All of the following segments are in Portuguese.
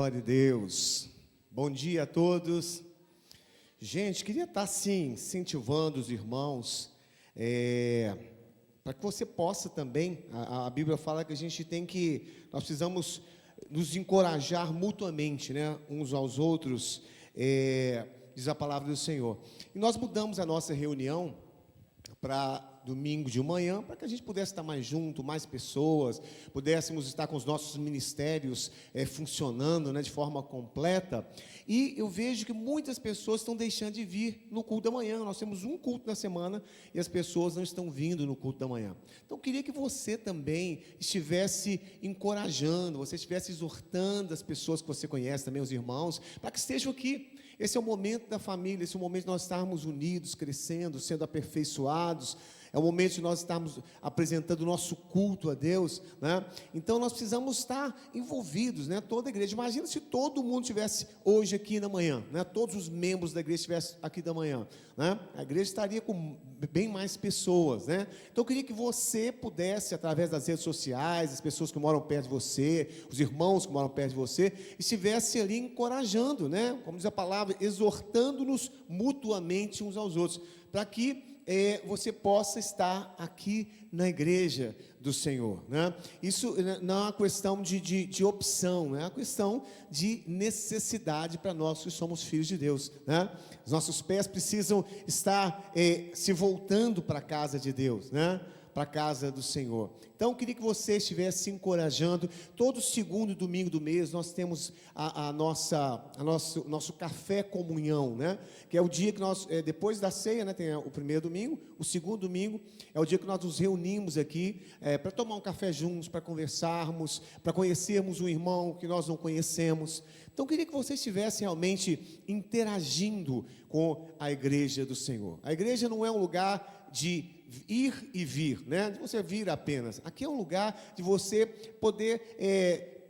Glória a Deus. Bom dia a todos. Gente, queria estar assim, incentivando os irmãos, para que você possa também, a Bíblia fala que nós precisamos nos encorajar mutuamente, né, uns aos outros, diz a palavra do Senhor. E nós mudamos a nossa reunião para domingo de manhã, para que a gente pudesse estar mais junto, mais pessoas, pudéssemos estar com os nossos ministérios funcionando, né, de forma completa. E eu vejo que muitas pessoas estão deixando de vir no culto da manhã. Nós temos um culto na semana e as pessoas não estão vindo no culto da manhã. Então eu queria que você também estivesse encorajando, você estivesse exortando as pessoas que você conhece, também os irmãos, para que estejam aqui. Esse é o momento da família, esse é o momento de nós estarmos unidos, crescendo, sendo aperfeiçoados. É o momento de nós estarmos apresentando o nosso culto a Deus, né? Então nós precisamos estar envolvidos, né? Toda a igreja. Imagina se todo mundo estivesse hoje aqui na manhã, né? Todos os membros da igreja estivessem aqui da manhã, né? A igreja estaria com bem mais pessoas, né? Então eu queria que você pudesse, através das redes sociais, as pessoas que moram perto de você, os irmãos que moram perto de você, estivesse ali encorajando, né? Como diz a palavra, exortando-nos mutuamente uns aos outros, para que você possa estar aqui na igreja do Senhor, né? Isso não é uma questão de opção, né? É uma questão de necessidade para nós que somos filhos de Deus, né? Os nossos pés precisam estar se voltando para a casa de Deus, né? Para a casa do Senhor. Então eu queria que você estivesse se encorajando. Todo segundo domingo do mês nós temos nosso café comunhão, né? Que é o dia que nós, depois da ceia, né, tem o primeiro domingo, o segundo domingo é o dia que nós nos reunimos aqui para tomar um café juntos, para conversarmos, para conhecermos um irmão que nós não conhecemos. Então eu queria que você estivesse realmente interagindo com a igreja do Senhor. A igreja não é um lugar de ir e vir, né? De você vir apenas. Aqui é um lugar de você poder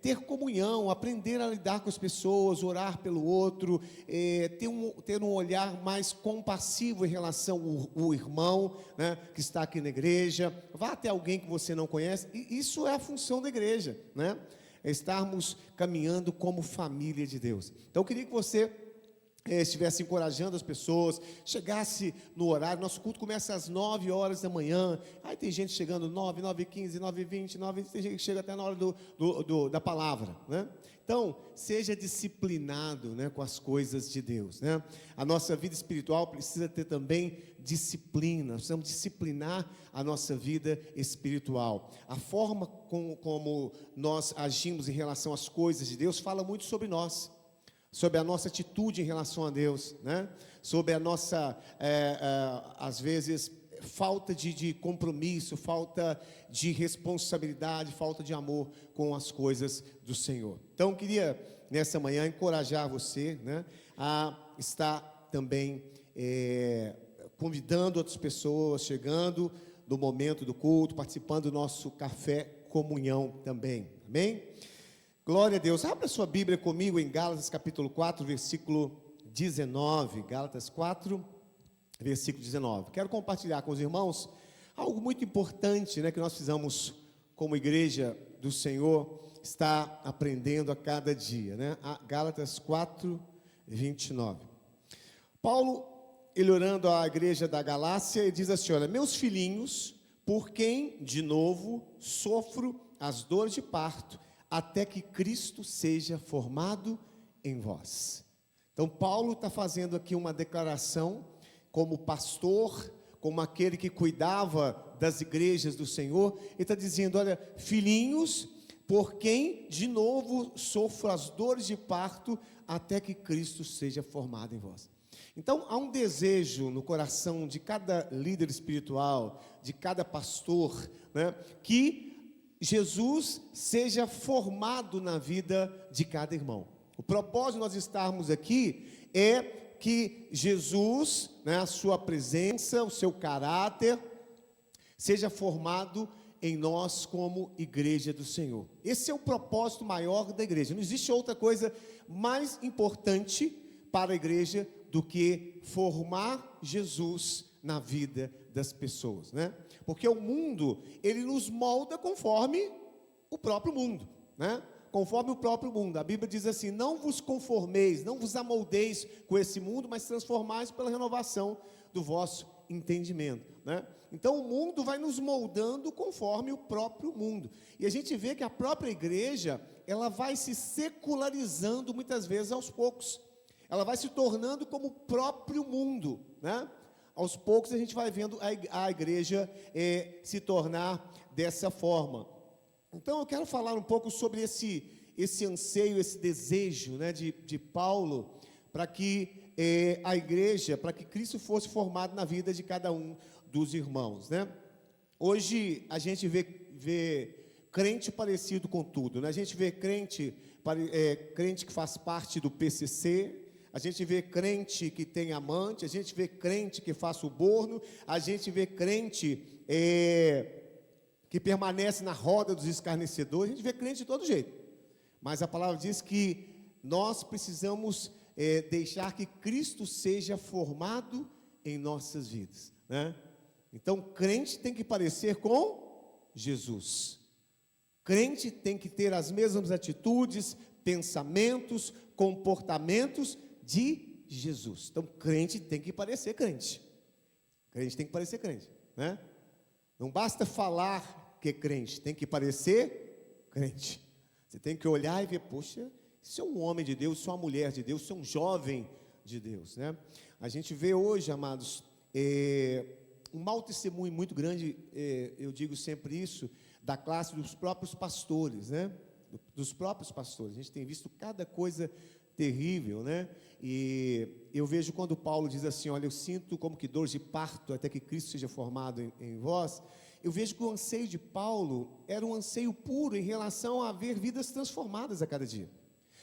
ter comunhão, aprender a lidar com as pessoas, orar pelo outro, ter um olhar mais compassivo em relação ao irmão, né, que está aqui na igreja. Vá até alguém que você não conhece. E isso é a função da igreja, né? É estarmos caminhando como família de Deus. Então eu queria que você estivesse encorajando as pessoas, chegasse no horário. Nosso culto começa às 9 horas da manhã, aí tem gente chegando 9, 9h15, 9h20, 9h20, tem gente que chega até na hora da palavra, né? Então, seja disciplinado, né, com as coisas de Deus, né? A nossa vida espiritual precisa ter também disciplina. Nós precisamos disciplinar a nossa vida espiritual. A forma como nós agimos em relação às coisas de Deus fala muito sobre nós, sobre a nossa atitude em relação a Deus, né? Sobre a nossa, às vezes, falta de compromisso, falta de responsabilidade, falta de amor com as coisas do Senhor. Então, eu queria, nessa manhã, encorajar você, né, a estar também convidando outras pessoas, chegando no momento do culto, participando do nosso café comunhão também, amém? Glória a Deus. Abra sua Bíblia comigo em Gálatas capítulo 4, versículo 19. Gálatas 4, versículo 19. Quero compartilhar com os irmãos algo muito importante, né, que nós precisamos, como igreja do Senhor, estar aprendendo a cada dia, né? Gálatas 4, 29. Paulo, ele orando à igreja da Galácia, ele diz assim: olha, meus filhinhos, por quem de novo sofro as dores de parto, até que Cristo seja formado em vós. Então Paulo está fazendo aqui uma declaração como pastor, como aquele que cuidava das igrejas do Senhor. Ele está dizendo: olha, filhinhos, por quem de novo sofro as dores de parto, até que Cristo seja formado em vós. Então há um desejo no coração de cada líder espiritual, de cada pastor, né, que Jesus seja formado na vida de cada irmão. O propósito de nós estarmos aqui é que Jesus, né, a sua presença, o seu caráter, seja formado em nós como igreja do Senhor. Esse é o propósito maior da igreja. Não existe outra coisa mais importante para a igreja do que formar Jesus na vida das pessoas, né? Porque o mundo, ele nos molda conforme o próprio mundo, né? Conforme o próprio mundo. A Bíblia diz assim: não vos conformeis, não vos amoldeis com esse mundo, mas transformais pela renovação do vosso entendimento, né? Então o mundo vai nos moldando conforme o próprio mundo. E a gente vê que a própria igreja, ela vai se secularizando muitas vezes aos poucos. Ela vai se tornando como o próprio mundo, né? Aos poucos a gente vai vendo a igreja se tornar dessa forma. Então eu quero falar um pouco sobre esse anseio, esse desejo, né, de Paulo, para que a igreja, para que Cristo fosse formado na vida de cada um dos irmãos, né? Hoje a gente vê crente parecido com tudo, né? A gente vê crente que faz parte do PCC, a gente vê crente que tem amante, a gente vê crente que faz suborno, a gente vê crente que permanece na roda dos escarnecedores, a gente vê crente de todo jeito. Mas a palavra diz que nós precisamos deixar que Cristo seja formado em nossas vidas, né? Então, crente tem que parecer com Jesus. Crente tem que ter as mesmas atitudes, pensamentos, comportamentos de Jesus. Então, crente tem que parecer crente. Crente tem que parecer crente, né? Não basta falar que é crente, tem que parecer crente. Você tem que olhar e ver, poxa, isso é um homem de Deus, isso é uma mulher de Deus, isso é um jovem de Deus, né? A gente vê hoje, amados, um mau testemunho muito grande, eu digo sempre isso, da classe dos próprios pastores, né? Dos próprios pastores. A gente tem visto cada coisa terrível, né? E eu vejo quando Paulo diz assim: olha, eu sinto como que dor de parto até que Cristo seja formado em vós. Eu vejo que o anseio de Paulo era um anseio puro em relação a ver vidas transformadas a cada dia.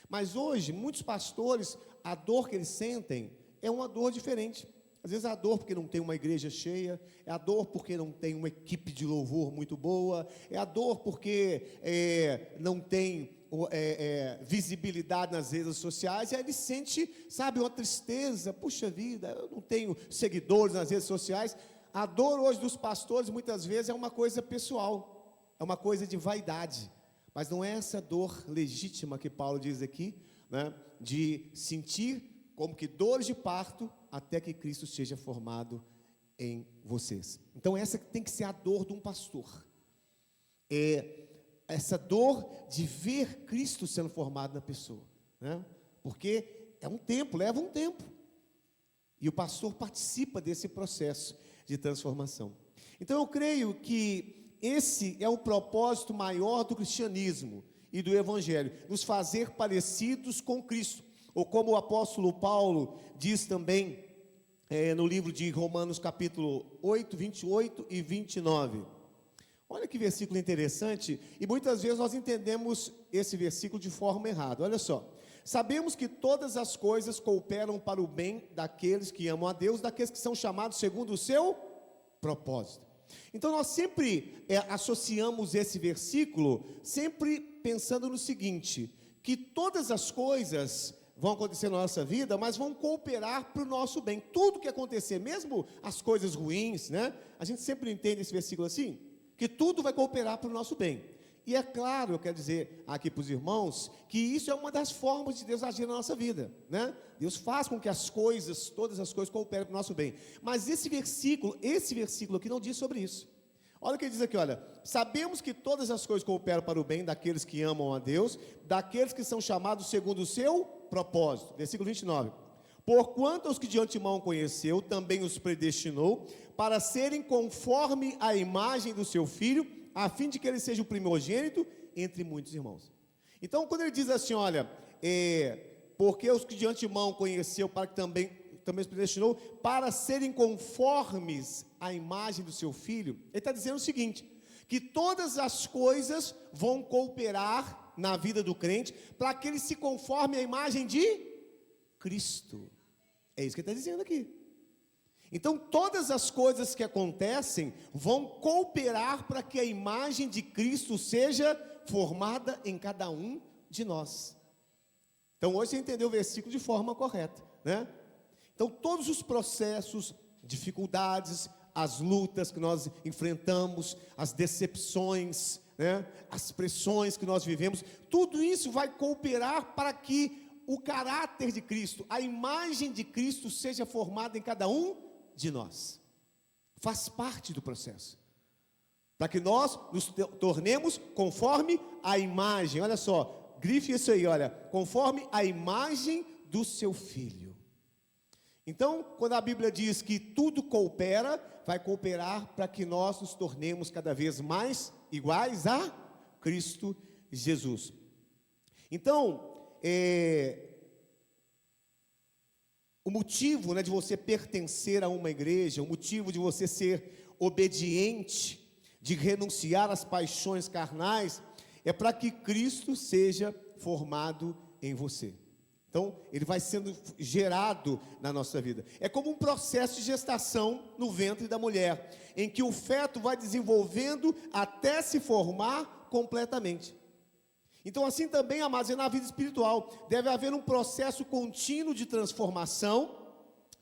Mas hoje, muitos pastores, a dor que eles sentem é uma dor diferente. Às vezes é a dor porque não tem uma igreja cheia, é a dor porque não tem uma equipe de louvor muito boa, é a dor porque não tem visibilidade nas redes sociais, e aí ele sente, sabe, uma tristeza. Puxa vida, eu não tenho seguidores nas redes sociais. A dor hoje dos pastores, muitas vezes, é uma coisa pessoal, é uma coisa de vaidade, mas não é essa dor legítima que Paulo diz aqui, né, de sentir como que dores de parto até que Cristo seja formado em vocês. Então essa tem que ser a dor de um pastor, essa dor de ver Cristo sendo formado na pessoa, né? Porque é um tempo, leva um tempo, e o pastor participa desse processo de transformação. Então eu creio que esse é o propósito maior do cristianismo e do evangelho, nos fazer parecidos com Cristo, ou como o apóstolo Paulo diz também no livro de Romanos capítulo 8, 28 e 29. Olha que versículo interessante, e muitas vezes nós entendemos esse versículo de forma errada. Olha só: sabemos que todas as coisas cooperam para o bem daqueles que amam a Deus, daqueles que são chamados segundo o seu propósito. Então nós sempre associamos esse versículo, sempre pensando no seguinte, que todas as coisas vão acontecer na nossa vida, mas vão cooperar para o nosso bem. Tudo que acontecer, mesmo as coisas ruins, né? A gente sempre entende esse versículo assim, que tudo vai cooperar para o nosso bem. E é claro, eu quero dizer aqui para os irmãos, que isso é uma das formas de Deus agir na nossa vida, né? Deus faz com que as coisas, todas as coisas cooperem para o nosso bem. Mas esse versículo aqui não diz sobre isso. Olha o que ele diz aqui, olha: sabemos que todas as coisas cooperam para o bem daqueles que amam a Deus, daqueles que são chamados segundo o seu propósito. Versículo 29. Porquanto os que de antemão conheceu, também os predestinou para serem conforme a imagem do seu Filho, a fim de que ele seja o primogênito entre muitos irmãos. Então, quando ele diz assim, olha, porque os que de antemão conheceu, para que também os predestinou, para serem conformes à imagem do seu Filho, ele está dizendo o seguinte, que todas as coisas vão cooperar na vida do crente, para que ele se conforme à imagem de Cristo. É isso que ele está dizendo aqui. Então, todas as coisas que acontecem vão cooperar para que a imagem de Cristo seja formada em cada um de nós. Então, hoje você entendeu o versículo de forma correta, né? Então, todos os processos, dificuldades, as lutas que nós enfrentamos, as decepções, né, as pressões que nós vivemos, tudo isso vai cooperar para que o caráter de Cristo, a imagem de Cristo seja formada em cada um de nós. Faz parte do processo, para que nós nos tornemos conforme a imagem, olha só, grife isso aí, olha, conforme a imagem do seu Filho. Então, quando a Bíblia diz que tudo coopera, vai cooperar para que nós nos tornemos cada vez mais iguais a Cristo Jesus. Então, o motivo, né, de você pertencer a uma igreja, o motivo de você ser obediente, de renunciar às paixões carnais, é para que Cristo seja formado em você. Então, ele vai sendo gerado na nossa vida. É como um processo de gestação no ventre da mulher, em que o feto vai desenvolvendo até se formar completamente. Então, assim também, amados, é na vida espiritual. Deve haver um processo contínuo de transformação,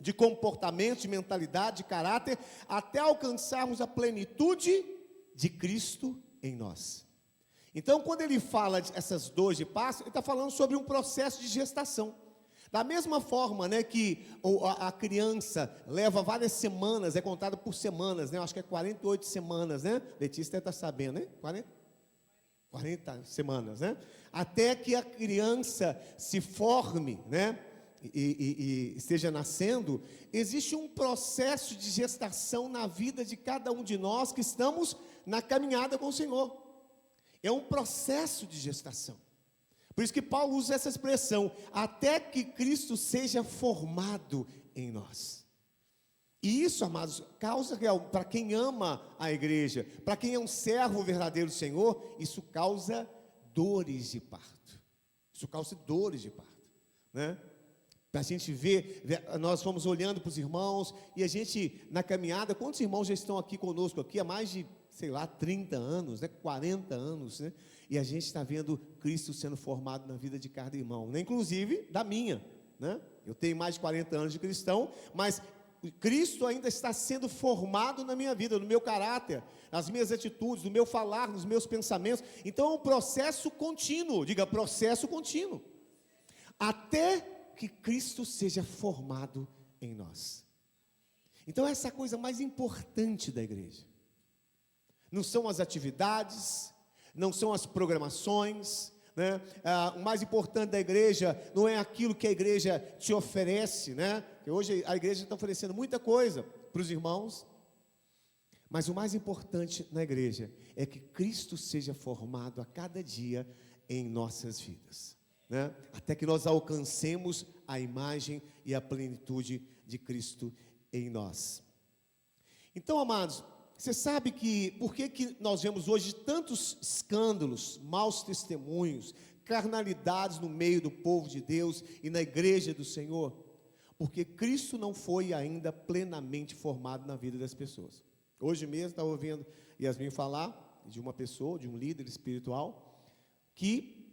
de comportamento, de mentalidade, de caráter, até alcançarmos a plenitude de Cristo em nós. Então, quando ele fala dessas dores de parto, ele está falando sobre um processo de gestação. Da mesma forma, né, que a criança leva várias semanas, é contada por semanas, né? Eu acho que é 48 semanas, né? Letícia está sabendo, né? 40 semanas, né? Até que a criança se forme, né? E esteja nascendo, existe um processo de gestação na vida de cada um de nós que estamos na caminhada com o Senhor. É um processo de gestação. Por isso que Paulo usa essa expressão, até que Cristo seja formado em nós. E isso, amados, causa real, para quem ama a igreja, para quem é um servo verdadeiro do Senhor, isso causa dores de parto. Isso causa dores de parto, né? Para a gente ver, nós fomos olhando para os irmãos, e a gente, na caminhada, quantos irmãos já estão aqui conosco, aqui há mais de, 30 anos, né, 40 anos, né, e a gente está vendo Cristo sendo formado na vida de cada irmão, né, inclusive da minha, né, eu tenho mais de 40 anos de cristão, mas Cristo ainda está sendo formado na minha vida, no meu caráter, nas minhas atitudes, no meu falar, nos meus pensamentos. Então é um processo contínuo, diga processo contínuo, até que Cristo seja formado em nós. Então essa é a coisa mais importante da igreja. Não são as atividades, não são as programações, né? O mais importante da igreja não é aquilo que a igreja te oferece, né? Porque hoje a igreja está oferecendo muita coisa para os irmãos, mas o mais importante na igreja é que Cristo seja formado a cada dia em nossas vidas, né? Até que nós alcancemos a imagem e a plenitude de Cristo em nós. Então, amados, você sabe que, por que nós vemos hoje tantos escândalos, maus testemunhos, carnalidades no meio do povo de Deus e na igreja do Senhor? Porque Cristo não foi ainda plenamente formado na vida das pessoas. Hoje mesmo estava ouvindo Yasmin falar de uma pessoa, de um líder espiritual, que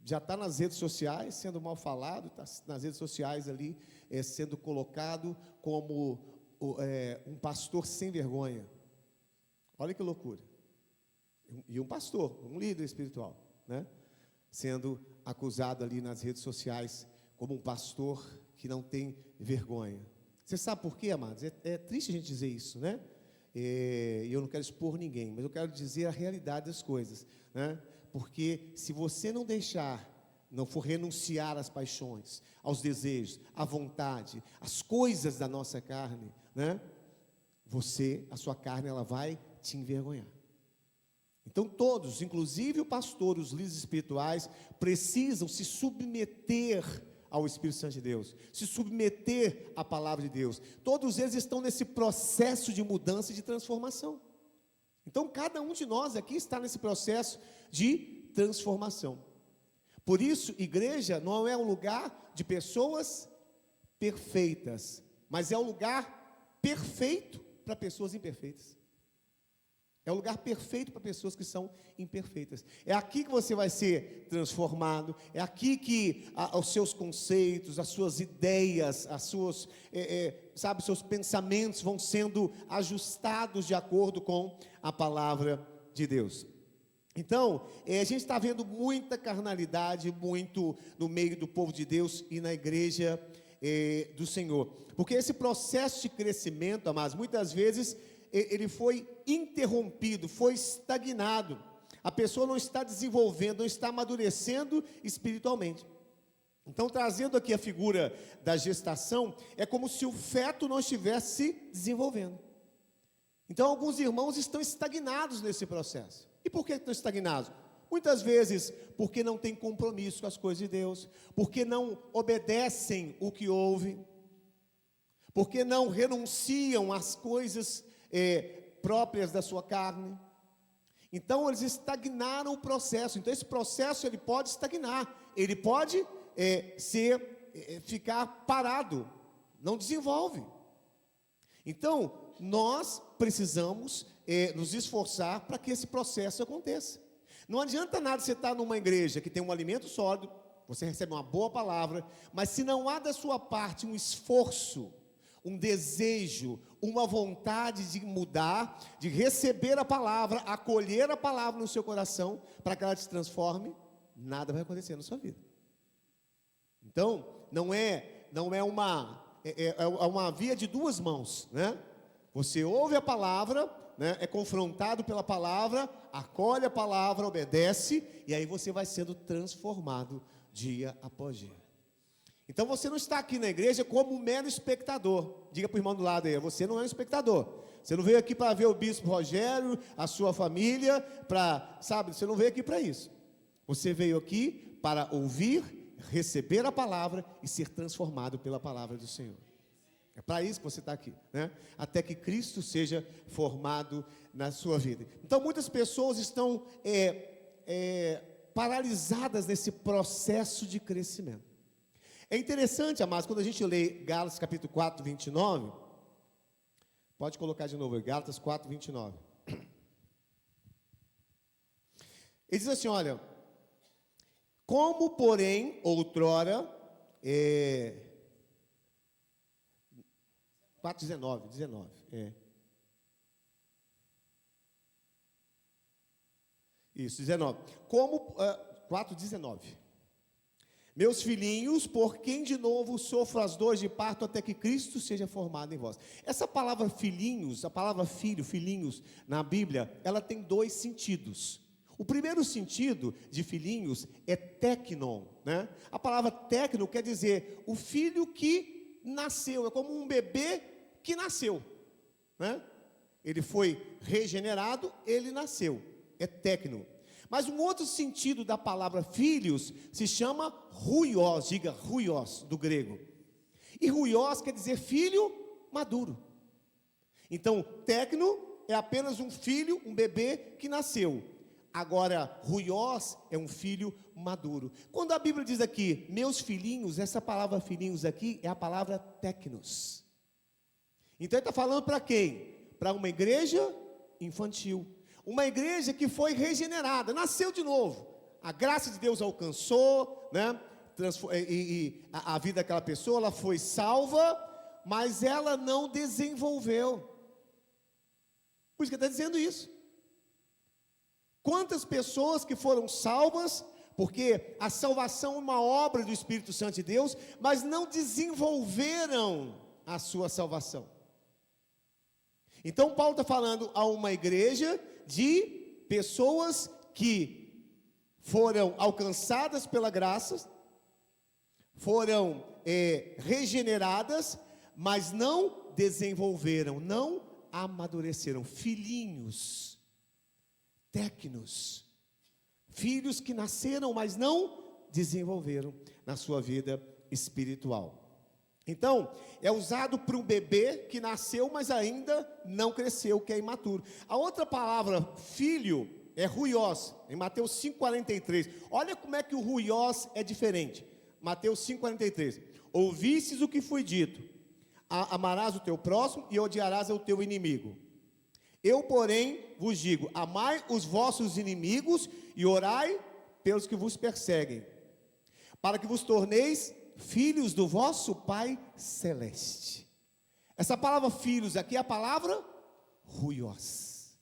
já está nas redes sociais sendo mal falado, está nas redes sociais ali sendo colocado como um pastor sem vergonha. Olha que loucura. E um pastor, um líder espiritual, né, sendo acusado ali nas redes sociais como um pastor que não tem vergonha. Você sabe por quê, amados? É triste a gente dizer isso, né? E eu não quero expor ninguém, mas eu quero dizer a realidade das coisas, né? Porque se você não deixar, não for renunciar às paixões, aos desejos, à vontade, às coisas da nossa carne, né? A sua carne, ela vai te envergonhar. Então todos, inclusive o pastor, os líderes espirituais, precisam se submeter ao Espírito Santo de Deus, se submeter à palavra de Deus. Todos eles estão nesse processo de mudança e de transformação. Então cada um de nós aqui está nesse processo de transformação. Por isso, igreja não é um lugar de pessoas perfeitas, mas é um lugar perfeito para pessoas imperfeitas. É o lugar perfeito para pessoas que são imperfeitas. É aqui que você vai ser transformado. É aqui que os seus conceitos, as suas ideias, as suas, seus pensamentos vão sendo ajustados de acordo com a palavra de Deus. Então, a gente está vendo muita carnalidade, muito no meio do povo de Deus e na igreja do Senhor. Porque esse processo de crescimento, amados, muitas vezes ele foi interrompido, foi estagnado. A pessoa não está desenvolvendo, não está amadurecendo espiritualmente. Então, trazendo aqui a figura da gestação, é como se o feto não estivesse se desenvolvendo. Então, alguns irmãos estão estagnados nesse processo. E por que estão estagnados? Muitas vezes porque não têm compromisso com as coisas de Deus, porque não obedecem o que ouvem, porque não renunciam às coisas próprias da sua carne. Então eles estagnaram o processo. Então esse processo ele pode estagnar, ele pode ficar parado, não desenvolve. Então nós precisamos nos esforçar para que esse processo aconteça. Não adianta nada você estar numa igreja que tem um alimento sólido, você recebe uma boa palavra, mas se não há da sua parte um esforço, um desejo, uma vontade de mudar, de receber a palavra, acolher a palavra no seu coração, para que ela te transforme, nada vai acontecer na sua vida. Então, não é uma via de duas mãos, né? Você ouve a palavra, né? É confrontado pela palavra, acolhe a palavra, obedece, e aí você vai sendo transformado dia após dia. Então você não está aqui na igreja como um mero espectador. Diga para o irmão do lado aí, você não é um espectador. Você não veio aqui para ver o bispo Rogério, a sua família, você não veio aqui para isso. Você veio aqui para ouvir, receber a palavra e ser transformado pela palavra do Senhor. É para isso que você está aqui, né? Até que Cristo seja formado na sua vida. Então muitas pessoas estão paralisadas nesse processo de crescimento. É interessante, amados, quando a gente lê Gálatas capítulo 4, 29, pode colocar de novo, Gálatas 4, 29. Ele diz assim, olha, como porém outrora, 4, 19, Isso, 19. Como, 4, 19. Meus filhinhos, por quem de novo sofro as dores de parto até que Cristo seja formado em vós. Essa palavra filhinhos, a palavra filho, filhinhos, na Bíblia, ela tem dois sentidos. O primeiro sentido de filhinhos é teknon, né? A palavra teknon quer dizer o filho que nasceu, é como um bebê que nasceu, né? Ele foi regenerado, ele nasceu, é teknon. Mas um outro sentido da palavra filhos se chama ruios, diga ruios, do grego. E ruios quer dizer filho maduro. Então, tecno é apenas um filho, um bebê que nasceu. Agora, ruios é um filho maduro. Quando a Bíblia diz aqui, meus filhinhos, essa palavra filhinhos aqui é a palavra tecnos. Então, ele está falando para quem? Para uma igreja infantil. Uma igreja que foi regenerada, nasceu de novo. A graça de Deus alcançou, né? A vida daquela pessoa, ela foi salva, mas ela não desenvolveu. Por isso que ele está dizendo isso. Quantas pessoas que foram salvas, porque a salvação é uma obra do Espírito Santo de Deus, mas não desenvolveram a sua salvação. Então Paulo está falando a uma igreja de pessoas que foram alcançadas pela graça, foram regeneradas, mas não desenvolveram, não amadureceram. Filhinhos, tecnos, filhos que nasceram, mas não desenvolveram na sua vida espiritual. Então, é usado para um bebê que nasceu, mas ainda não cresceu, que é imaturo. A outra palavra, filho, é ruios, em Mateus 5,43. Olha como é que o ruios é diferente. Mateus 5,43. Ouvistes o que foi dito, amarás o teu próximo e odiarás o teu inimigo. Eu, porém, vos digo: amai os vossos inimigos e orai pelos que vos perseguem, para que vos torneis filhos do vosso Pai Celeste. Essa palavra filhos aqui é a palavra ruiós.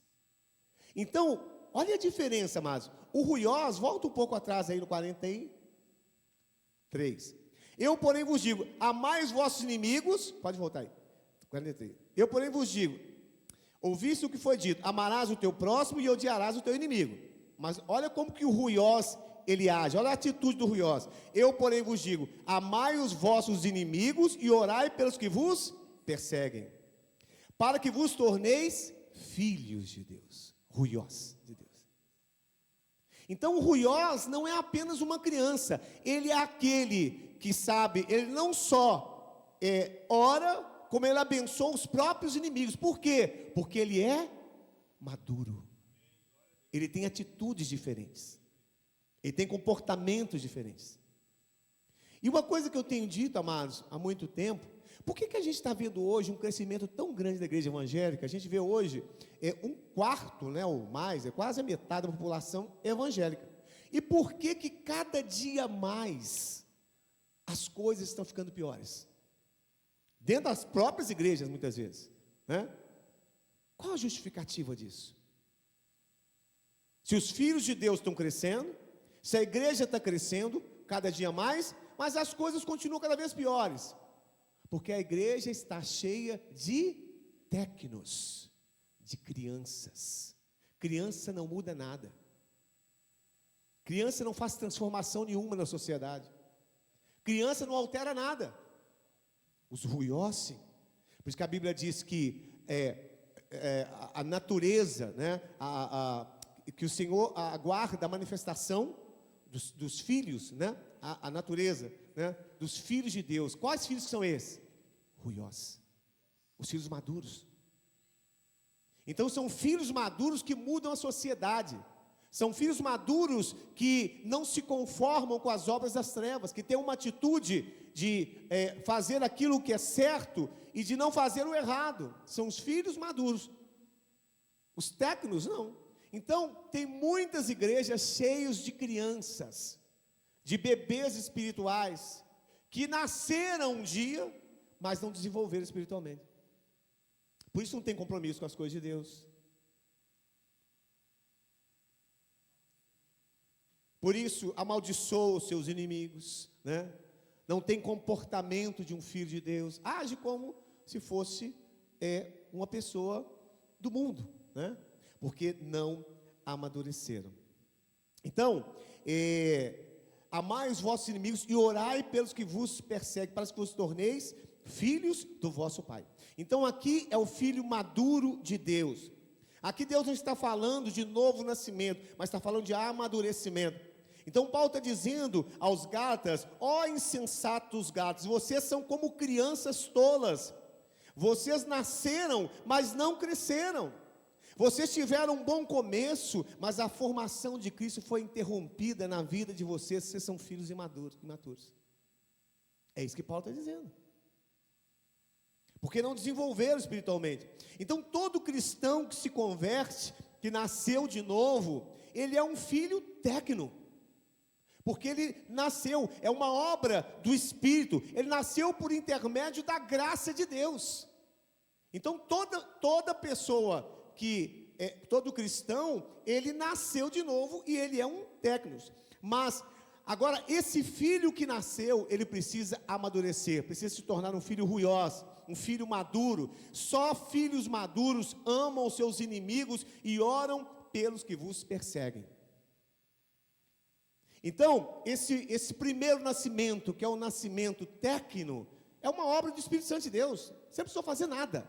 Então, olha a diferença, mas o ruiós, volta um pouco atrás aí no 43. Eu, porém, vos digo: amai os vossos inimigos. Pode voltar aí. 43. Eu, porém, vos digo: ouviste o que foi dito, amarás o teu próximo e odiarás o teu inimigo. Mas olha como que o ruiós, ele age, olha a atitude do ruiós. Eu, porém, vos digo: amai os vossos inimigos e orai pelos que vos perseguem, para que vos torneis filhos de Deus. Ruiós de Deus. Então o ruiós não é apenas uma criança, ele é aquele que sabe, ele não só ora, como ele abençoa os próprios inimigos. Por quê? Porque ele é maduro. Ele tem atitudes diferentes. Ele tem comportamentos diferentes. E uma coisa que eu tenho dito, amados, há muito tempo: por que a gente está vendo hoje um crescimento tão grande da igreja evangélica? A gente vê hoje um quarto, né, ou mais, quase a metade da população evangélica. E por que cada dia mais as coisas estão ficando piores? Dentro das próprias igrejas, muitas vezes, né? Qual a justificativa disso? Se os filhos de Deus estão crescendo, se a igreja está crescendo cada dia mais, mas as coisas continuam cada vez piores, porque a igreja está cheia de tecnos, de crianças. Criança não muda nada. Criança não faz transformação nenhuma na sociedade. Criança não altera nada. Os ruiós, sim. Por isso que a Bíblia diz que a natureza, né, que o Senhor aguarda a manifestação dos filhos, né, a natureza, né, dos filhos de Deus. Quais filhos são esses? Ruiós. Os filhos maduros. Então são filhos maduros que mudam a sociedade. São filhos maduros que não se conformam com as obras das trevas, que têm uma atitude de fazer aquilo que é certo e de não fazer o errado. São os filhos maduros. Os tecnos não. Então tem muitas igrejas cheias de crianças, de bebês espirituais, que nasceram um dia, mas não desenvolveram espiritualmente. Por isso não tem compromisso com as coisas de Deus. Por isso amaldiçoa os seus inimigos, né? Não tem comportamento de um filho de Deus. Age como se fosse uma pessoa do mundo, né? Porque não amadureceram. Então, amai os vossos inimigos e orai pelos que vos perseguem, para que vos torneis filhos do vosso Pai. Então aqui é o filho maduro de Deus. Aqui Deus não está falando de novo nascimento, mas está falando de amadurecimento. Então Paulo está dizendo aos Gálatas: ó insensatos Gálatas, vocês são como crianças tolas. Vocês nasceram, mas não cresceram. Vocês tiveram um bom começo, mas a formação de Cristo foi interrompida na vida de vocês. Vocês são filhos imaturos. É isso que Paulo está dizendo. Porque não desenvolveram espiritualmente. Então todo cristão que se converte, que nasceu de novo, ele é um filho tecno. Porque ele nasceu, é uma obra do Espírito, ele nasceu por intermédio da graça de Deus. Então toda pessoa todo cristão, ele nasceu de novo e ele é um tecnos. Mas agora esse filho que nasceu, ele precisa amadurecer, precisa se tornar um filho ruiós, um filho maduro. Só filhos maduros amam os seus inimigos e oram pelos que vos perseguem. Então, esse primeiro nascimento, que é o nascimento tecno, é uma obra do Espírito Santo de Deus. Você não precisou fazer nada.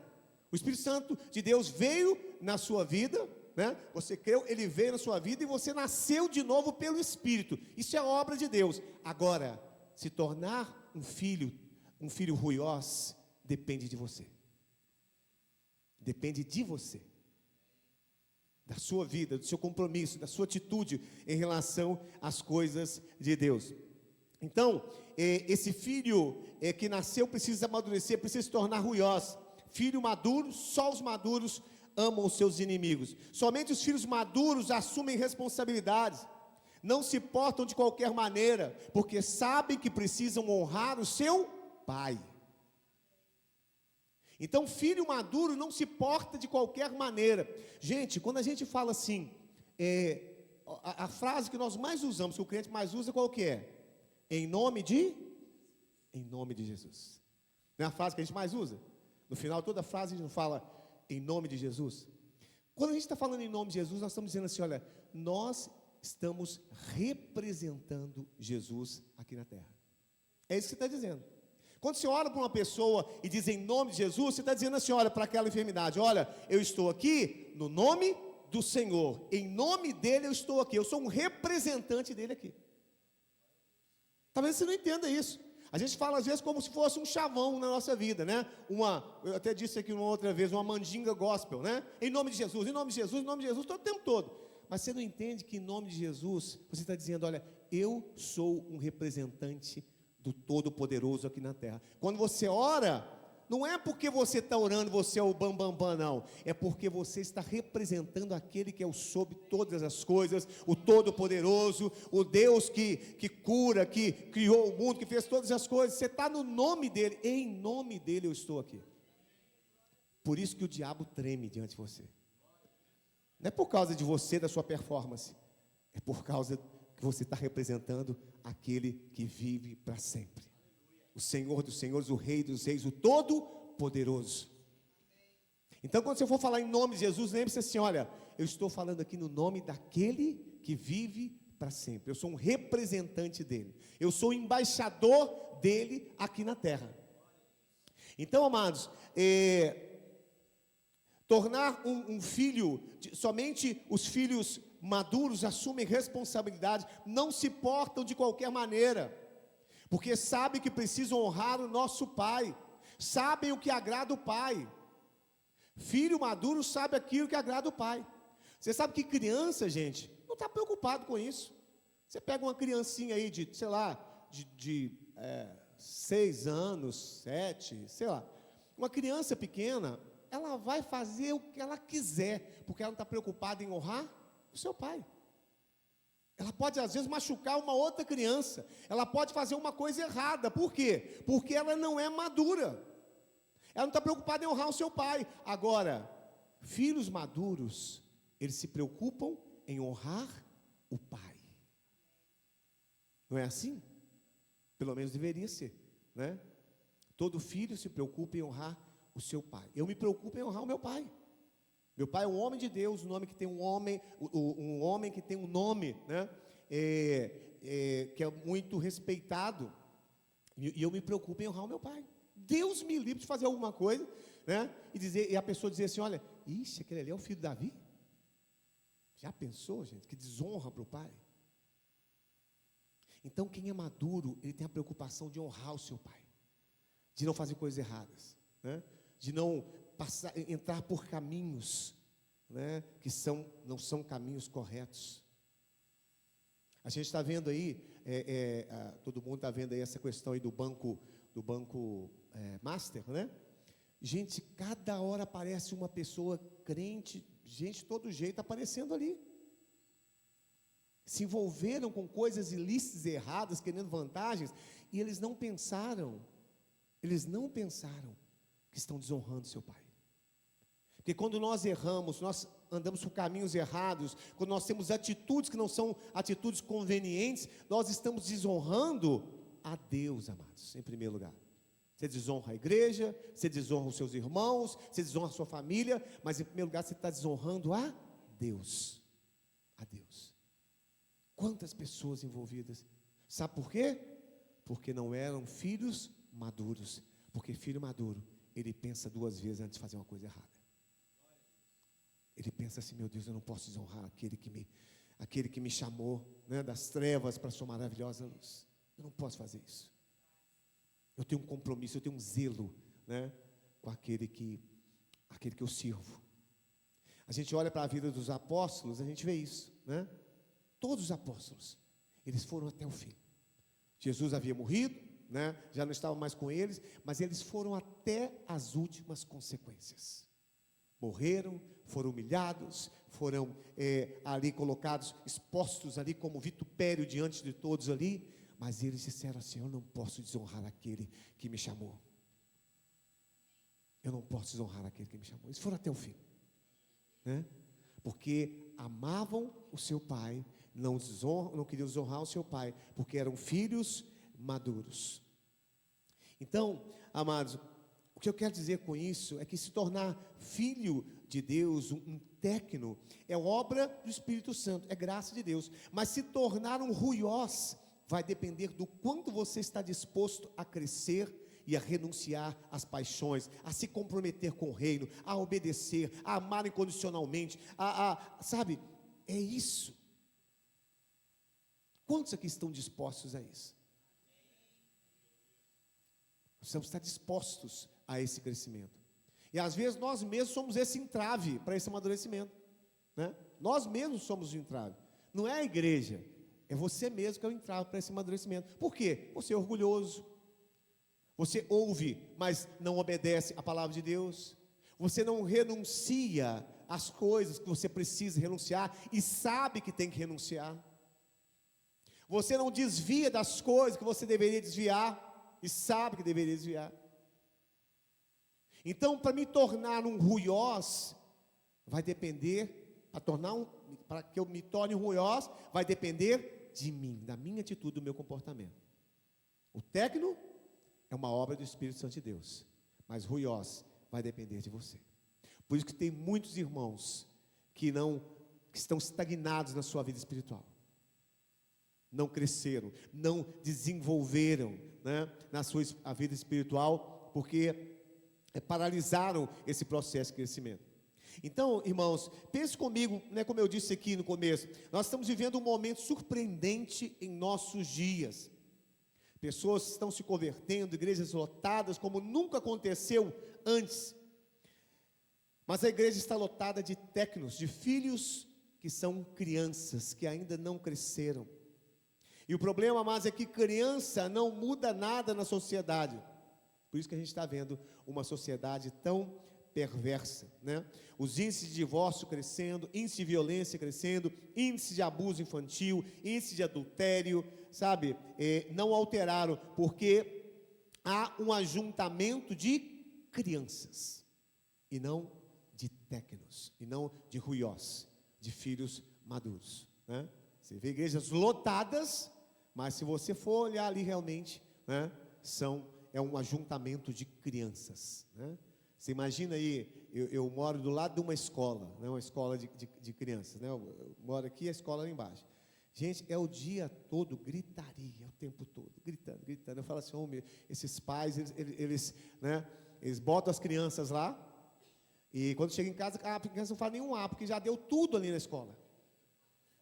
O Espírito Santo de Deus veio na sua vida, né? Você creu, ele veio na sua vida e você nasceu de novo pelo Espírito. Isso é obra de Deus. Agora, se tornar um filho ruiós, depende de você. Depende de você. Da sua vida, do seu compromisso, da sua atitude em relação às coisas de Deus. Então, esse filho que nasceu precisa amadurecer, precisa se tornar ruiós. Filho maduro, só os maduros amam os seus inimigos. Somente os filhos maduros assumem responsabilidades, não se portam de qualquer maneira, porque sabem que precisam honrar o seu pai. Então, filho maduro não se porta de qualquer maneira. Gente, quando a gente fala assim, a frase que nós mais usamos, que o crente mais usa, qual que é? Em nome de Jesus. Não é a frase que a gente mais usa? No final, toda frase a gente não fala em nome de Jesus. Quando a gente está falando em nome de Jesus, nós estamos dizendo assim, olha, nós estamos representando Jesus aqui na terra. É isso que você está dizendo. Quando você ora para uma pessoa e diz em nome de Jesus, você está dizendo assim, olha, para aquela enfermidade, olha, eu estou aqui no nome do Senhor, em nome dele eu estou aqui, eu sou um representante dele aqui. Talvez você não entenda isso. A gente fala às vezes como se fosse um chavão na nossa vida, né? Eu até disse aqui uma outra vez, uma mandinga gospel, né? Em nome de Jesus, em nome de Jesus, em nome de Jesus, todo o tempo todo. Mas você não entende que em nome de Jesus, você está dizendo, olha, eu sou um representante do Todo-Poderoso aqui na terra. Quando você ora, não é porque você está orando, você é o bambambam, não. É porque você está representando aquele que é o sobre todas as coisas, o Todo-Poderoso, o Deus que cura, que criou o mundo, que fez todas as coisas. Você está no nome dele, em nome dele eu estou aqui. Por isso que o diabo treme diante de você. Não é por causa de você, da sua performance, é por causa que você está representando aquele que vive para sempre. O Senhor dos senhores, o Rei dos reis, o Todo-Poderoso. Então, quando você for falar em nome de Jesus, lembre-se assim, olha, eu estou falando aqui no nome daquele que vive para sempre. Eu sou um representante dele. Eu sou embaixador dele aqui na terra. Então, amados, tornar um filho, somente os filhos maduros assumem responsabilidade, não se portam de qualquer maneira, porque sabem que precisam honrar o nosso pai, sabem o que agrada o pai. Filho maduro sabe aquilo que agrada o pai. Você sabe que criança, gente, não está preocupado com isso. Você pega uma criancinha aí de, sei lá, de 6 anos, 7, sei lá, uma criança pequena, ela vai fazer o que ela quiser, porque ela não está preocupada em honrar o seu pai. Ela pode, às vezes, machucar uma outra criança. Ela pode fazer uma coisa errada. Por quê? Porque ela não é madura. Ela não está preocupada em honrar o seu pai. Agora, filhos maduros, eles se preocupam em honrar o pai. Não é assim? Pelo menos deveria ser, né? Todo filho se preocupa em honrar o seu pai. Eu me preocupo em honrar o meu pai. Meu pai é um homem de Deus, um homem que tem um homem que tem um nome, né? Que é muito respeitado, e eu me preocupo em honrar o meu pai. Deus me livre de fazer alguma coisa, né? E a pessoa dizer assim, olha, ixi, aquele ali é o filho de Davi? Já pensou, gente, que desonra para o pai? Então, quem é maduro, ele tem a preocupação de honrar o seu pai, de não fazer coisas erradas, né? De não entrar por caminhos, né, que não são caminhos corretos. A gente está vendo aí, todo mundo está vendo aí essa questão aí do banco Master, né? Gente, cada hora aparece uma pessoa crente, gente de todo jeito aparecendo ali. Se envolveram com coisas ilícitas e erradas, querendo vantagens, e eles não pensaram que estão desonrando seu pai. Porque quando nós erramos, nós andamos por caminhos errados, quando nós temos atitudes que não são atitudes convenientes, nós estamos desonrando a Deus, amados, em primeiro lugar. Você desonra a igreja, você desonra os seus irmãos, você desonra a sua família, mas em primeiro lugar você está desonrando a Deus. A Deus. Quantas pessoas envolvidas? Sabe por quê? Porque não eram filhos maduros. Porque filho maduro, ele pensa 2 vezes antes de fazer uma coisa errada. Ele pensa assim, meu Deus, eu não posso desonrar aquele que me chamou, né, das trevas para a sua maravilhosa luz. Eu não posso fazer isso. Eu tenho um compromisso, eu tenho um zelo, né, com aquele que eu sirvo. A gente olha para a vida dos apóstolos, a gente vê isso, né? Todos os apóstolos, eles foram até o fim. Jesus havia morrido, né, já não estava mais com eles, mas eles foram até as últimas consequências. morreram, foram humilhados, foram ali colocados, expostos ali como vitupério diante de todos ali, mas eles disseram assim: eu não posso desonrar aquele que me chamou. Eu não posso desonrar aquele que me chamou. Eles foram até o fim, né? Porque amavam o seu pai, não queriam desonrar o seu pai, porque eram filhos maduros. Então, amados, o que eu quero dizer com isso é que se tornar filho de Deus, um técnico, é obra do Espírito Santo, é graça de Deus. Mas se tornar um ruiós vai depender do quanto você está disposto a crescer e a renunciar às paixões, a se comprometer com o reino, a obedecer, a amar incondicionalmente, sabe, é isso. Quantos aqui estão dispostos a isso? Precisamos estar dispostos a esse crescimento. E às vezes nós mesmos somos esse entrave para esse amadurecimento, né? Nós mesmos somos o entrave. Não é a igreja, é você mesmo que é o entrave para esse amadurecimento. Por quê? Você é orgulhoso. Você ouve, mas não obedece à palavra de Deus. Você não renuncia às coisas que você precisa renunciar e sabe que tem que renunciar. Você não desvia das coisas que você deveria desviar e sabe que deveria desviar. Então, para me tornar um ruiós, vai depender, para que eu me torne um ruiós, vai depender de mim, da minha atitude, do meu comportamento. O técnico é uma obra do Espírito Santo de Deus, mas ruiós vai depender de você. Por isso que tem muitos irmãos que estão estagnados na sua vida espiritual. Não cresceram, não desenvolveram, né, a vida espiritual, porque paralisaram esse processo de crescimento. Então, irmãos, pense comigo, né, como eu disse aqui no começo, nós estamos vivendo um momento surpreendente em nossos dias. Pessoas estão se convertendo, igrejas lotadas como nunca aconteceu antes. Mas a igreja está lotada de técnicos, de filhos que são crianças, que ainda não cresceram. E o problema, mas é que criança não muda nada na sociedade. Por isso que a gente está vendo uma sociedade tão perversa, né? Os índices de divórcio crescendo, índice de violência crescendo, índice de abuso infantil, índice de adultério, sabe? Não alteraram, porque há um ajuntamento de crianças, e não de técnicos, e não de ruiós, de filhos maduros, né? Você vê igrejas lotadas, mas se você for olhar ali realmente, né, é um ajuntamento de crianças, né? Você imagina aí, eu moro do lado de uma escola, né, uma escola de crianças, né? Eu moro aqui, a escola lá embaixo. Gente, é o dia todo gritaria, o tempo todo, gritando. Eu falo assim, esses pais, eles botam as crianças lá, e quando chega em casa, a criança não fala nenhum porque já deu tudo ali na escola.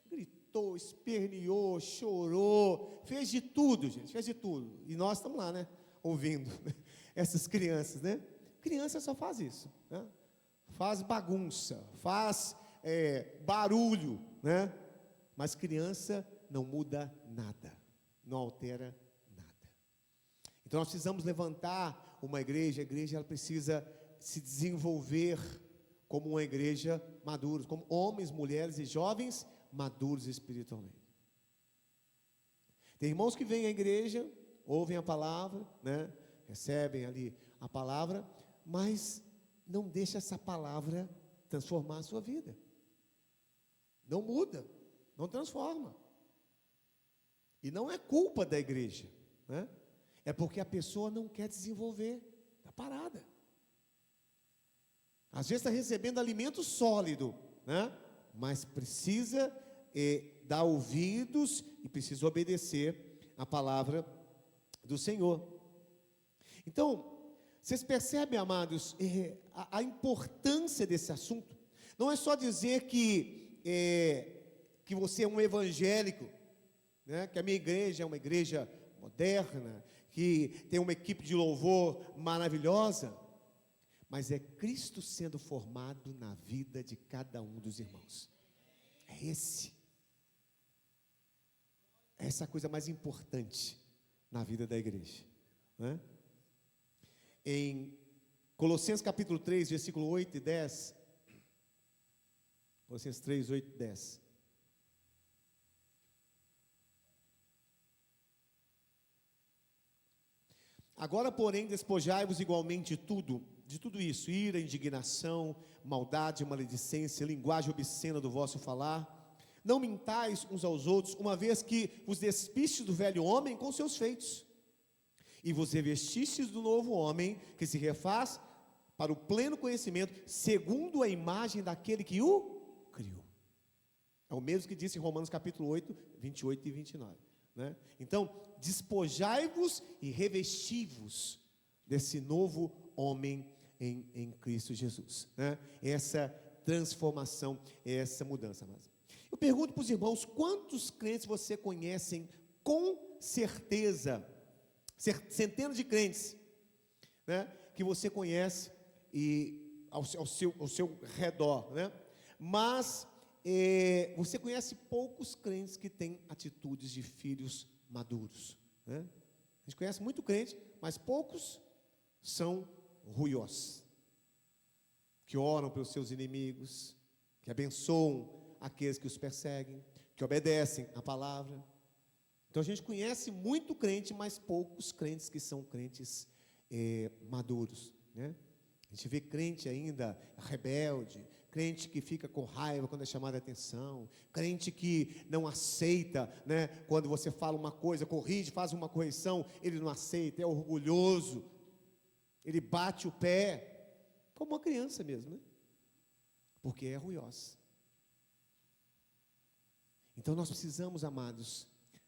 Gritou, esperneou, chorou, fez de tudo, gente, fez de tudo. E nós estamos lá, né, ouvindo essas crianças, né? Criança só faz isso, né? Faz bagunça, faz barulho, né? Mas criança não muda nada, não altera nada. Então nós precisamos levantar uma igreja. A igreja ela precisa se desenvolver como uma igreja madura, como homens, mulheres e jovens maduros espiritualmente. Tem irmãos que vêm à igreja, ouvem a palavra, né? Recebem ali a palavra, mas não deixa essa palavra transformar a sua vida. Não muda, não transforma. E não é culpa da igreja, né? É porque a pessoa não quer desenvolver, está parada. Às vezes está recebendo alimento sólido, né? Mas precisa dar ouvidos e precisa obedecer a palavra do Senhor. Então, vocês percebem, amados, a importância desse assunto? Não é só dizer que você é um evangélico, né? Que a minha igreja é uma igreja moderna, que tem uma equipe de louvor maravilhosa, mas é Cristo sendo formado na vida de cada um dos irmãos. Essa é a coisa mais importante na vida da igreja, né? Em Colossenses capítulo 3, versículo 8 e 10, Colossenses 3, 8 e 10. Agora, porém, despojai-vos igualmente de tudo isso, ira, indignação, maldade, maledicência, linguagem obscena do vosso falar. Não mintais uns aos outros, uma vez que vos despistes do velho homem com seus feitos, e vos revestistes do novo homem, que se refaz para o pleno conhecimento, segundo a imagem daquele que o criou. É o mesmo que disse em Romanos capítulo 8, 28 e 29. Né? Então, despojai-vos e revesti-vos desse novo homem em Cristo Jesus. Né? Essa transformação, essa mudança. Mas eu pergunto para os irmãos, quantos crentes você conhecem com certeza? Centenas de crentes, né, que você conhece e ao seu redor, né? Mas você conhece poucos crentes que têm atitudes de filhos maduros, né? A gente conhece muito crente, mas poucos são ruiós, que oram pelos seus inimigos, que abençoam aqueles que os perseguem, que obedecem à palavra. Então a gente conhece muito crente, mas poucos crentes que são crentes maduros, né? A gente vê crente ainda rebelde, crente que fica com raiva quando é chamado a atenção, crente que não aceita, né? Quando você fala uma coisa, corrige, faz uma correção, ele não aceita, é orgulhoso, ele bate o pé, como uma criança mesmo, né? Porque é ruiós. Então nós precisamos, amados,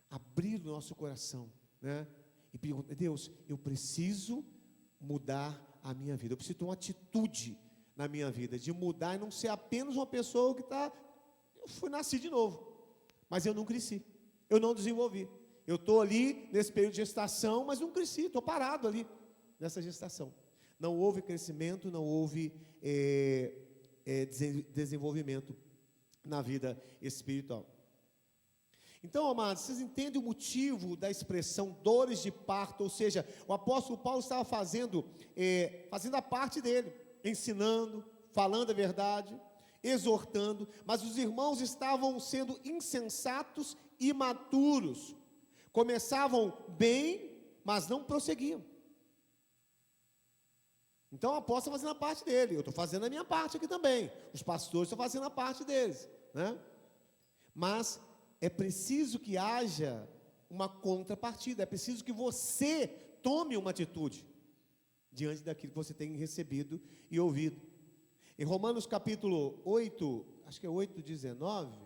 abrir o nosso coração, né? E perguntar: Deus, eu preciso mudar a minha vida, eu preciso ter uma atitude na minha vida, de mudar e não ser apenas uma pessoa que eu fui nascido de novo, mas eu não cresci, eu não desenvolvi, eu estou ali nesse período de gestação, mas não cresci, estou parado ali, nessa gestação, não houve crescimento, não houve desenvolvimento na vida espiritual. Então, amados, vocês entendem o motivo da expressão dores de parto? Ou seja, o apóstolo Paulo estava fazendo a parte dele, ensinando, falando a verdade, exortando, mas os irmãos estavam sendo insensatos e imaturos, começavam bem, mas não prosseguiam. Então o apóstolo está fazendo a parte dele, eu estou fazendo a minha parte aqui também, os pastores estão fazendo a parte deles, né? Mas é preciso que haja uma contrapartida, é preciso que você tome uma atitude diante daquilo que você tem recebido e ouvido. Em Romanos capítulo 8, acho que é 8, 19,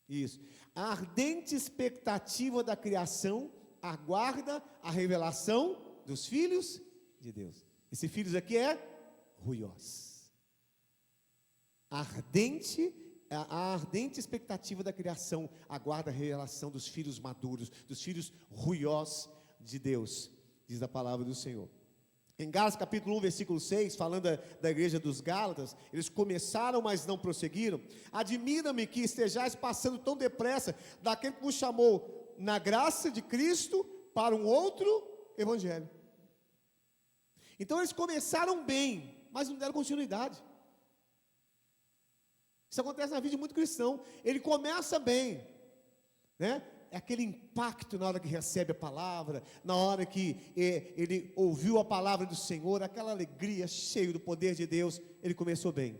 isso, a ardente expectativa da criação aguarda a revelação dos filhos de Deus. Esse filhos aqui é ruiós. A ardente expectativa da criação aguarda a revelação dos filhos maduros, dos filhos ruiós de Deus, diz a palavra do Senhor. Em Gálatas capítulo 1, versículo 6, falando da igreja dos Gálatas, eles começaram, mas não prosseguiram. Admira-me que estejais passando tão depressa daquele que vos chamou na graça de Cristo para um outro evangelho. Então eles começaram bem, mas não deram continuidade. Isso acontece na vida de muito cristão. Ele começa bem, né? É aquele impacto na hora que recebe a palavra, na hora que ele ouviu a palavra do Senhor, aquela alegria, cheio do poder de Deus, ele começou bem.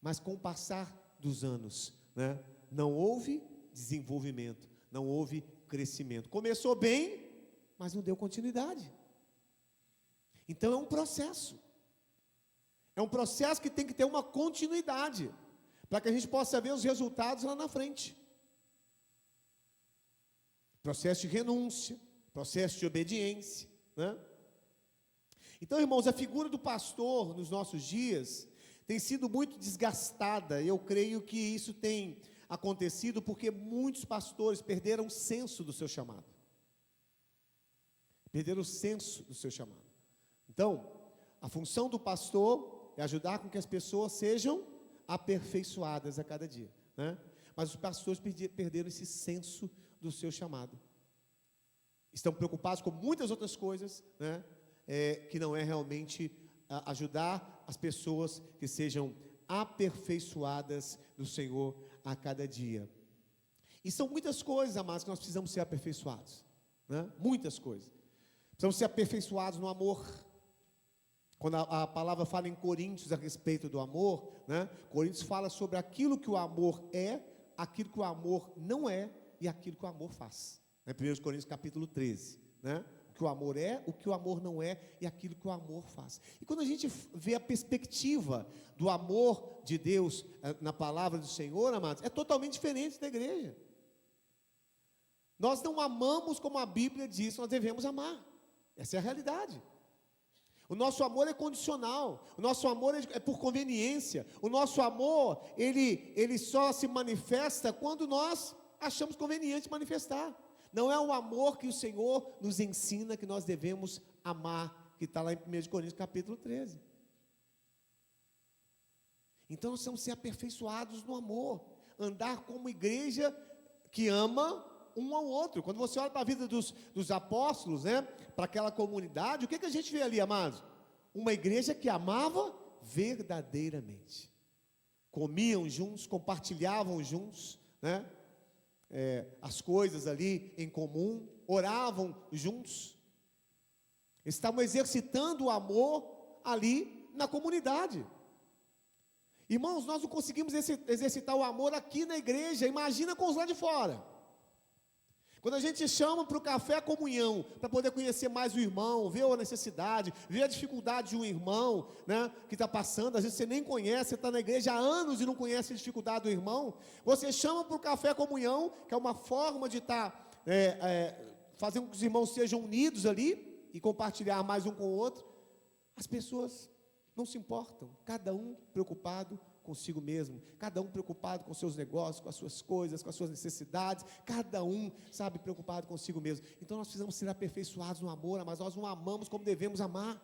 Mas com o passar dos anos, né, não houve desenvolvimento, não houve crescimento. Começou bem, mas não deu continuidade. Então é um processo. É um processo que tem que ter uma continuidade, para que a gente possa ver os resultados lá na frente. Processo de renúncia, processo de obediência, né? Então, irmãos, a figura do pastor nos nossos dias tem sido muito desgastada. Eu creio que isso tem acontecido porque muitos pastores perderam o senso do seu chamado. Perderam o senso do seu chamado. Então, a função do pastor é ajudar com que as pessoas sejam aperfeiçoadas a cada dia, né? Mas os pastores perderam esse senso do seu chamado. Estão preocupados com muitas outras coisas, né? Que não é realmente ajudar as pessoas que sejam aperfeiçoadas no Senhor a cada dia. E são muitas coisas, amados, que nós precisamos ser aperfeiçoados, né? Muitas coisas. Precisamos ser aperfeiçoados no amor. Quando a palavra fala em Coríntios a respeito do amor, né? Coríntios fala sobre aquilo que o amor é, aquilo que o amor não é e aquilo que o amor faz. 1 Coríntios capítulo 13, né? O que o amor é, o que o amor não é e aquilo que o amor faz. E quando a gente vê a perspectiva do amor de Deus na palavra do Senhor, amados, é totalmente diferente da igreja. Nós não amamos como a Bíblia diz, nós devemos amar. Essa é a realidade. O nosso amor é condicional, o nosso amor é por conveniência, o nosso amor, ele só se manifesta quando nós achamos conveniente manifestar. Não é o amor que o Senhor nos ensina que nós devemos amar, que está lá em 1 Coríntios capítulo 13. Então nós precisamos ser aperfeiçoados no amor, andar como igreja que ama um ao outro. Quando você olha para a vida dos apóstolos, né, para aquela comunidade, o que a gente vê ali, amados? Uma igreja que amava verdadeiramente. Comiam juntos, compartilhavam juntos, né, as coisas ali em comum, oravam juntos, estavam exercitando o amor ali na comunidade. Irmãos, nós não conseguimos exercitar o amor aqui na igreja, imagina com os lá de fora. Quando a gente chama para o café a comunhão, para poder conhecer mais o irmão, ver a necessidade, ver a dificuldade de um irmão, né, que está passando, às vezes você nem conhece, você está na igreja há anos e não conhece a dificuldade do irmão, você chama para o café a comunhão, que é uma forma de estar fazendo com que os irmãos sejam unidos ali, e compartilhar mais um com o outro. As pessoas não se importam, cada um preocupado consigo mesmo, cada um preocupado com seus negócios, com as suas coisas, com as suas necessidades, cada um, sabe, preocupado consigo mesmo. Então nós precisamos ser aperfeiçoados no amor, mas nós não amamos como devemos amar.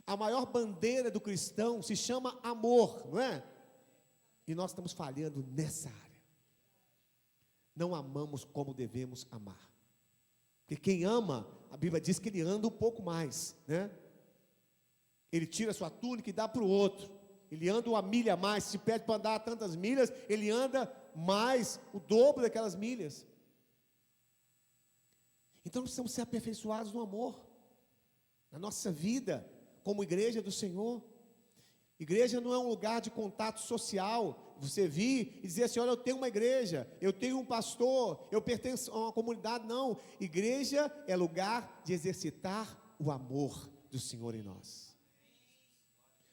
A maior bandeira do cristão se chama amor, não é? E nós estamos falhando nessa área. Não amamos como devemos amar. Porque quem ama, a Bíblia diz que ele anda um pouco mais, né? Ele tira a sua túnica e dá para o outro. Ele anda uma milha a mais, se pede para andar tantas milhas, ele anda mais, o dobro daquelas milhas. Então nós precisamos ser aperfeiçoados no amor, na nossa vida, como igreja do Senhor. Igreja não é um lugar de contato social, você vir e dizer assim, olha, eu tenho uma igreja, eu tenho um pastor, eu pertenço a uma comunidade. Não, igreja é lugar de exercitar o amor do Senhor em nós.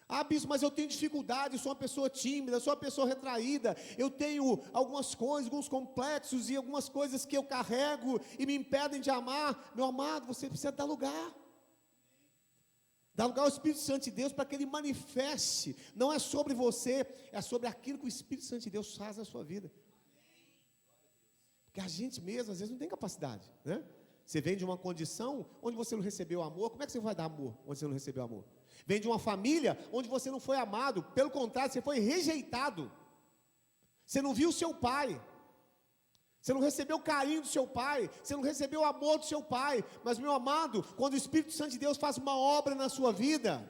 Ah, bispo, mas eu tenho dificuldade, eu sou uma pessoa tímida, eu sou uma pessoa retraída, eu tenho algumas coisas, alguns complexos e algumas coisas que eu carrego e me impedem de amar. Meu amado, você precisa dar lugar. Dar lugar ao Espírito Santo de Deus para que Ele manifeste. Não é sobre você, é sobre aquilo que o Espírito Santo de Deus faz na sua vida. Porque a gente mesmo, às vezes, não tem capacidade, né? Você vem de uma condição onde você não recebeu amor, como é que você vai dar amor onde você não recebeu amor? Vem de uma família onde você não foi amado, pelo contrário, você foi rejeitado. Você não viu o seu pai, você não recebeu o carinho do seu pai, você não recebeu o amor do seu pai. Mas, meu amado, quando o Espírito Santo de Deus faz uma obra na sua vida,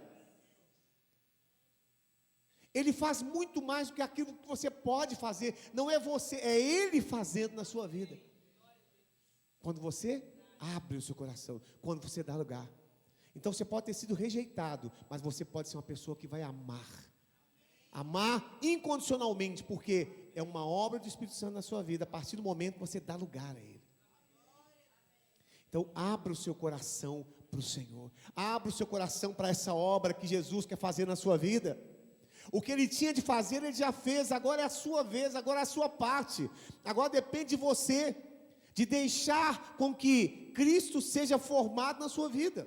Ele faz muito mais do que aquilo que você pode fazer. Não é você, é Ele fazendo na sua vida. Quando você abre o seu coração, quando você dá lugar. Então você pode ter sido rejeitado, mas você pode ser uma pessoa que vai amar. Amar incondicionalmente, porque é uma obra do Espírito Santo na sua vida, a partir do momento que você dá lugar a Ele. Então abra o seu coração para o Senhor. Abra o seu coração para essa obra que Jesus quer fazer na sua vida. O que Ele tinha de fazer, Ele já fez, agora é a sua vez, agora é a sua parte. Agora depende de você, de deixar com que Cristo seja formado na sua vida.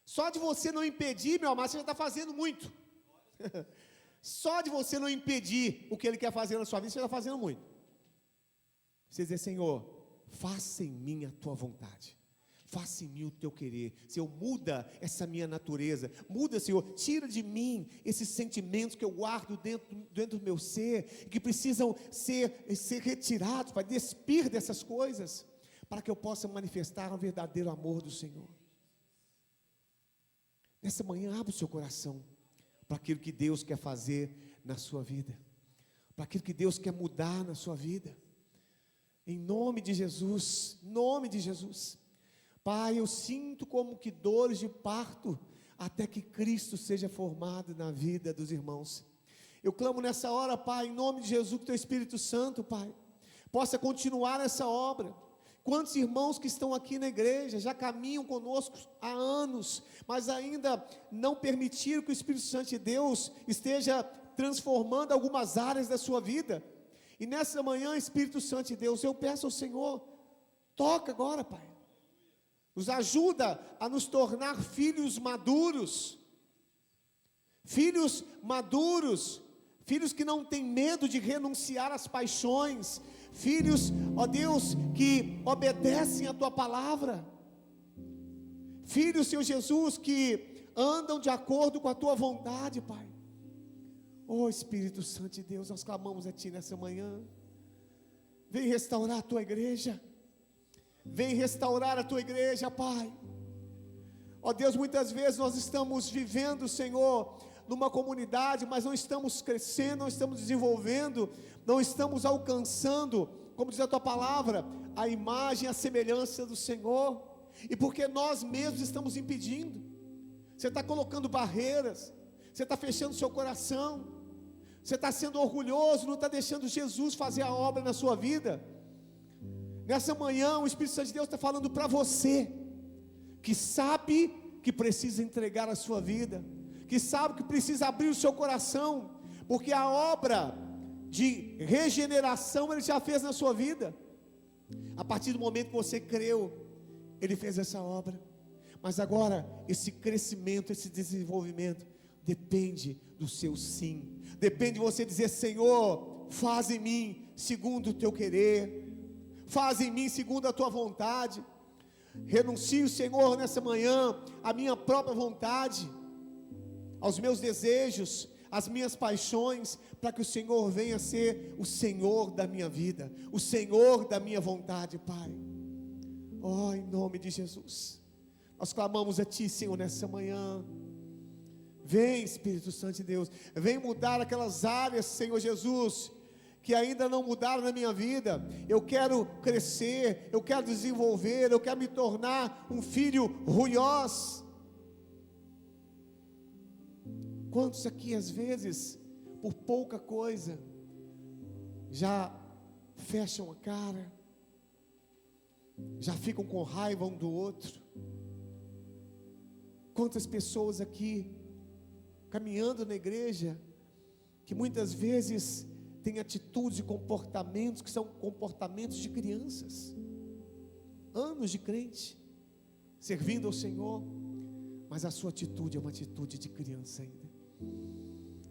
Só de você não impedir, meu amado, você já está fazendo muito. Só de você não impedir o que Ele quer fazer na sua vida, você já está fazendo muito. Você dizer, Senhor, faça em mim a Tua vontade. Faça em mim o Teu querer. Senhor, muda essa minha natureza. Muda, Senhor, tira de mim esses sentimentos que eu guardo dentro do meu ser, que precisam ser retirados, para despir dessas coisas, para que eu possa manifestar o verdadeiro amor do Senhor. Nessa manhã, abra o seu coração para aquilo que Deus quer fazer na sua vida, para aquilo que Deus quer mudar na sua vida. Em nome de Jesus, nome de Jesus. Pai, eu sinto como que dores de parto, até que Cristo seja formado na vida dos irmãos. Eu clamo nessa hora, Pai, em nome de Jesus, que Teu Espírito Santo, Pai, possa continuar essa obra. Quantos irmãos que estão aqui na igreja, já caminham conosco há anos, mas ainda não permitiram que o Espírito Santo de Deus esteja transformando algumas áreas da sua vida. E nessa manhã, Espírito Santo de Deus, eu peço ao Senhor, toca agora, Pai, nos ajuda a nos tornar filhos maduros, filhos que não têm medo de renunciar às paixões, filhos, ó Deus, que obedecem a Tua palavra, filhos, Senhor Jesus, que andam de acordo com a Tua vontade, Pai. Oh Espírito Santo de Deus, nós clamamos a Ti nessa manhã. Vem restaurar a Tua igreja, vem restaurar a Tua igreja, Pai. Ó Deus, muitas vezes nós estamos vivendo, Senhor, numa comunidade, mas não estamos crescendo, não estamos desenvolvendo, não estamos alcançando, como diz a Tua palavra, a imagem, a semelhança do Senhor, e porque nós mesmos estamos impedindo. Você está colocando barreiras, você está fechando o seu coração, você está sendo orgulhoso, não está deixando Jesus fazer a obra na sua vida. Nessa manhã, o Espírito Santo de Deus está falando para você, que sabe que precisa entregar a sua vida, que sabe que precisa abrir o seu coração, porque a obra de regeneração Ele já fez na sua vida. A partir do momento que você creu, Ele fez essa obra. Mas agora, esse crescimento, esse desenvolvimento, depende do seu sim, depende de você dizer: Senhor, faz em mim segundo o Teu querer, faz em mim segundo a Tua vontade. Renuncio, Senhor, nessa manhã, à minha própria vontade, aos meus desejos, às minhas paixões, para que o Senhor venha ser o Senhor da minha vida, o Senhor da minha vontade, Pai. Oh, em nome de Jesus, nós clamamos a Ti, Senhor, nessa manhã. Vem, Espírito Santo de Deus, vem mudar aquelas áreas, Senhor Jesus, que ainda não mudaram na minha vida. Eu quero crescer, eu quero desenvolver, eu quero me tornar um filho ruiós. Quantos aqui, às vezes, por pouca coisa, já fecham a cara, já ficam com raiva um do outro? Quantas pessoas aqui, caminhando na igreja, que muitas vezes têm atitudes e comportamentos que são comportamentos de crianças, anos de crente, servindo ao Senhor, mas a sua atitude é uma atitude de criança ainda.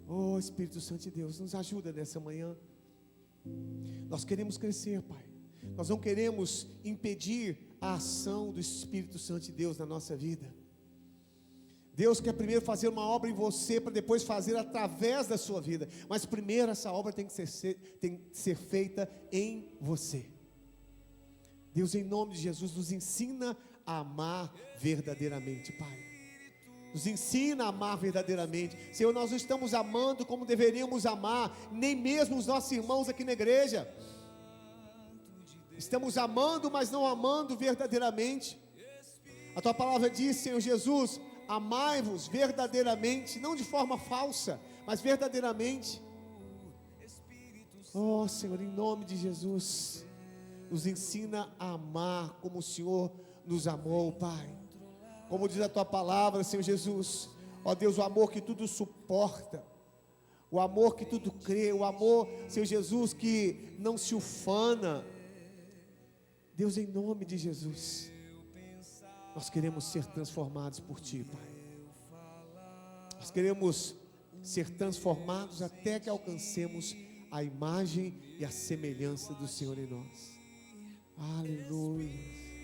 Oh Espírito Santo de Deus, nos ajuda nessa manhã. Nós queremos crescer, Pai. Nós não queremos impedir a ação do Espírito Santo de Deus na nossa vida. Deus quer primeiro fazer uma obra em você, para depois fazer através da sua vida. Mas primeiro essa obra tem que ser feita em você. Deus, em nome de Jesus, nos ensina a amar verdadeiramente, Pai. Nos ensina a amar verdadeiramente. Senhor, nós não estamos amando como deveríamos amar, nem mesmo os nossos irmãos aqui na igreja. Estamos amando, mas não amando verdadeiramente. A Tua palavra diz, Senhor Jesus: amai-vos verdadeiramente, não de forma falsa, mas verdadeiramente. Oh Senhor, em nome de Jesus, nos ensina a amar como o Senhor nos amou, Pai. Como diz a Tua palavra, Senhor Jesus, ó Deus, o amor que tudo suporta, o amor que tudo crê, o amor, Senhor Jesus, que não se ufana. Deus, em nome de Jesus, nós queremos ser transformados por Ti, Pai. Nós queremos ser transformados até que alcancemos a imagem e a semelhança do Senhor em nós. Aleluia.